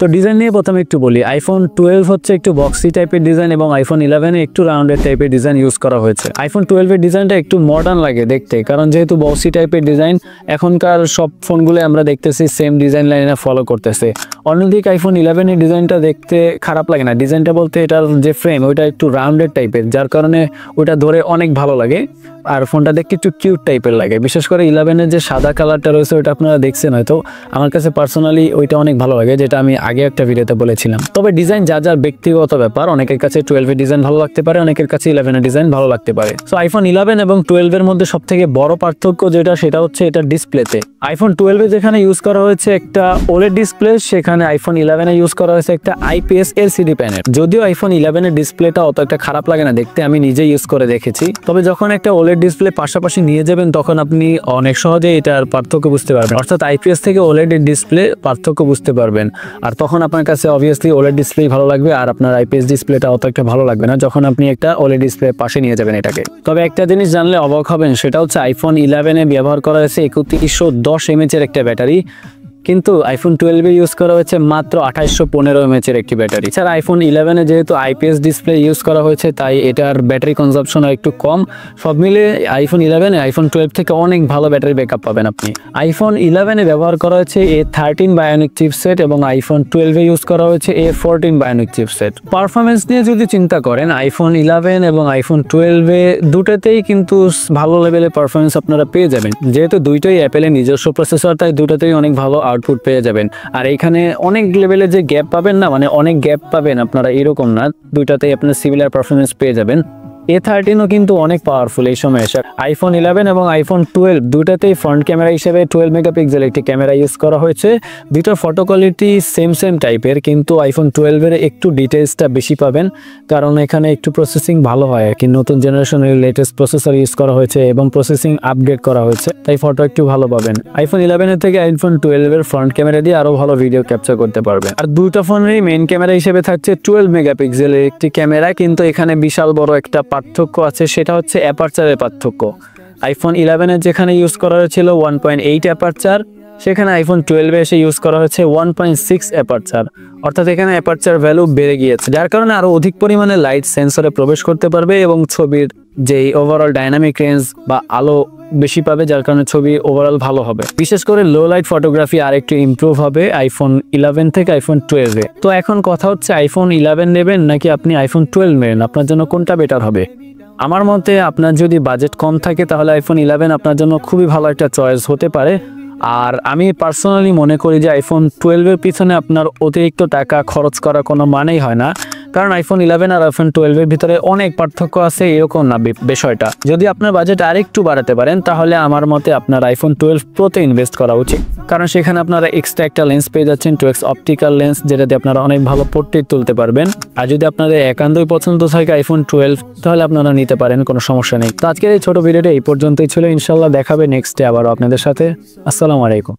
তো ডিজাইন নিয়ে প্রথমে একটু বলি, আইফোন 12 হচ্ছে একটু বক্সি টাইপের ডিজাইন এবং আইফোন 11 এ একটু রাউন্ডেড টাইপের ডিজাইন ইউজ করা হয়েছে। আইফোন 12 এর ডিজাইনটা একটু মডার্ন লাগে দেখতে, কারণ যেহেতু বক্সি টাইপের ডিজাইন, এখনকার সব ফোনগুলো আমরা দেখতেছি সেম ডিজাইন লাইনে ফলো করতেছে। অন্যদিকে আইফোন 11 এর ডিজাইনটা দেখতে খারাপ লাগে না, ডিজাইনটা বলতে এটার যে ফ্রেম ওইটা একটু রাউন্ডেড টাইপের, যার কারণে ওটা ধরে অনেক ভালো লাগে আর ফোনটা দেখতে একটু কিউট টাইপের লাগে। বিশেষ করে 11 এর যে সাদা কালারটা রয়েছে ওইটা আপনারা দেখছেন হয়তো, আমার কাছে পার্সোনালি ওইটা অনেক ভালো লাগে, যেটা আমি আগে একটা ভিডিওতে বলেছিলাম। তবে ডিজাইন যার যার ব্যক্তিগত ব্যাপার, অনেকের কাছে 12 এর ডিজাইন ভালো লাগতে পারে, অনেকের কাছে 11 এর ডিজাইন ভালো লাগতে পারে। সো আইফোন 11 এবং 12 এর মধ্যে সবথেকে বড় পার্থক্য যেটা, সেটা হচ্ছে এটা ডিসপ্লেতে। আইফোন 12 এ যেখানে ইউজ করা হয়েছে একটা ওলেড ডিসপ্লে, সেখানে আইফোন 11 এ ইউজ করা হয়েছে একটা আইপিএস এলসিডি প্যানেল। যদিও আইফোন 11 এর ডিসপ্লেটা অত একটা খারাপ লাগে না দেখতে, আমি নিজে ইউজ করে দেখেছি। তবে যখন একটা ওলেড ডিসপ্লে পাশাপাশি নিয়ে যাবেন তখন আপনি অনেক সহজে এটার পার্থক্য বুঝতে পারবেন, অর্থাৎ আইপিএস থেকে ওলেড এর ডিসপ্লে পার্থক্য বুঝতে পারবেন। আর তখন আপনার কাছে অবভিয়াসলি ওলেড ডিসপ্লে ভালো লাগবে আর আপনার আইপিএস ডিসপ্লেটা অত একটা ভালো লাগবে না যখন আপনি একটা ওলেড ডিসপ্লে পাশে নিয়ে যাবেন এটাকে। তবে একটা জিনিস জানলে অবাক হবেন, সেটা হচ্ছে আইফোন 11 এ ব্যবহার করা হয়েছে 3110 mAh এর একটা ব্যাটারি, কিন্তু আইফোন 12 এ ইউজ করা হয়েছে মাত্র 2815 mAh এর একটি ব্যাটারি। এছাড়া আইফোন 11 এ যেহেতু আইপিএস ডিসপ্লে ইউজ করা হয়েছে তাই এটার ব্যাটারি কনজাম্পশন একটু কম। সব মিলে আইফোন 11 এ আইফোন 12 থেকে অনেক ভালো ব্যাটারি ব্যাকআপ পাবেন আপনি। আইফোন 11 এ ব্যবহার করা হয়েছে A13 বায়োনিক চিপসেট এবং আইফোন 12 এ ইউজ করা হয়েছে A14 বায়োনিক চিপসেট। পারফরমেন্স নিয়ে যদি চিন্তা করেন, আইফোন 11 এবং আইফোন 12 এ দুটোতেই কিন্তু ভালো লেভেলের পারফরমেন্স আপনারা পেয়ে যাবেন। যেহেতু দুইটাই অ্যাপেলের নিজস্ব প্রসেসর, তাই দুটোতেই অনেক ভালো আউটপুট পেয়ে যাবেন। আর এখানে অনেক লেভেলে যে গ্যাপ পাবেন না, মানে অনেক গ্যাপ পাবেন আপনারা এরকম না, দুইটাতেই আপনার সিমিলার পারফরমেন্স পেয়ে যাবেন। A13ও কিন্তু অনেক পাওয়ারফুল এই সময় এসে। আইফোন 11 এবং আইফোন 12 দুটাতেই ফ্রন্ট ক্যামেরা হিসেবে 12 মেগাপিক্সেল একটি ক্যামেরা ইউজ করা হয়েছে। দুটোর ফটো কোয়ালিটি সেম টাইপের, কিন্তু আইফোন 12 এর একটু ডিটেলসটা বেশি পাবেন, কারণ এখানে একটু প্রসেসিং ভালো হয় আর কি, নতুন জেনারেশনের লেটেস্ট প্রসেসর ইউজ করা হয়েছে এবং প্রসেসিং আপগ্রেড করা হয়েছে, তাই ফটো একটু ভালো পাবেন। আইফোন 11 এর থেকে আইফোন 12 এর ফ্রন্ট ক্যামেরা দিয়ে আরো ভালো ভিডিও ক্যাপচার করতে পারবেন। আর দুটো ফোনেরই মেইন ক্যামেরা হিসেবে থাকছে 12 মেগাপিক্সেলের একটি ক্যামেরা, কিন্তু এখানে বিশাল বড় একটা পার্থক্য আছে, সেটা হচ্ছে অ্যাপারচারের পার্থক্য। আইফোন 11 এর যেখানে ইউজ করা হয়েছিল 1.8 অ্যাপারচার, সেখানে আইফোন 12 এ এসে ইউজ করা হয়েছে 1.6 অ্যাপারচার, অর্থাৎ এখানে অ্যাপারচার ভ্যালু বেড়ে গিয়েছে, যার কারণে আরো অধিক পরিমাণে লাইট সেন্সরে প্রবেশ করতে পারবে এবং ছবির যে ওভারঅল ডাইনামিক রেঞ্জ বা আলো বেশি পাবে, যার কারণে ছবি ওভারঅল ভালো হবে। বিশেষ করে লো লাইট ফটোগ্রাফি আর একটু ইমপ্রুভ হবে আইফোন 11 থেকে আইফোন 12 এ। তো এখন কথা হচ্ছে আইফোন 11 নেবেন নাকি আপনি আইফোন 12 নেবেন, আপনার জন্য কোনটা বেটার হবে? আমার মতে আপনার যদি বাজেট কম থাকে তাহলে আইফোন 11 আপনার জন্য খুবই ভালো একটা চয়েস হতে পারে। আর আমি পার্সোনালি মনে করি যে আইফোন 12 এর পিছনে আপনার অতিরিক্ত টাকা খরচ করা কোনো মানেই হয় না, কারণ আইফোন 11 আর আইফোন 12 এর ভিতরে অনেক পার্থক্য আছে, এরকম না বিষয়টা। যদি আপনার বাজেট আরেকটু বাড়াতে পারেন তাহলে আমার মতে আপনার আইফোন 12 প্রোতে ইনভেস্ট করা উচিত, কারণ সেখানে আপনারা এক্সট্রা একটা লেন্স পেয়ে যাচ্ছেন, 2x অপটিক্যাল লেন্স, যেটা দিয়ে আপনারা অনেক ভালো পোর্ট্রেট তুলতে পারবেন। আর যদি আপনাদের একান্তই পছন্দ থাকে আইফোন 12 তাহলে আপনারা নিতে পারেন, কোনো সমস্যা নেই। তো আজকের এই ছোট ভিডিওটা এই পর্যন্তই ছিল, ইনশাল্লাহ দেখাবে নেক্সট ডে আবারও আপনাদের সাথে। আসসালামু আলাইকুম।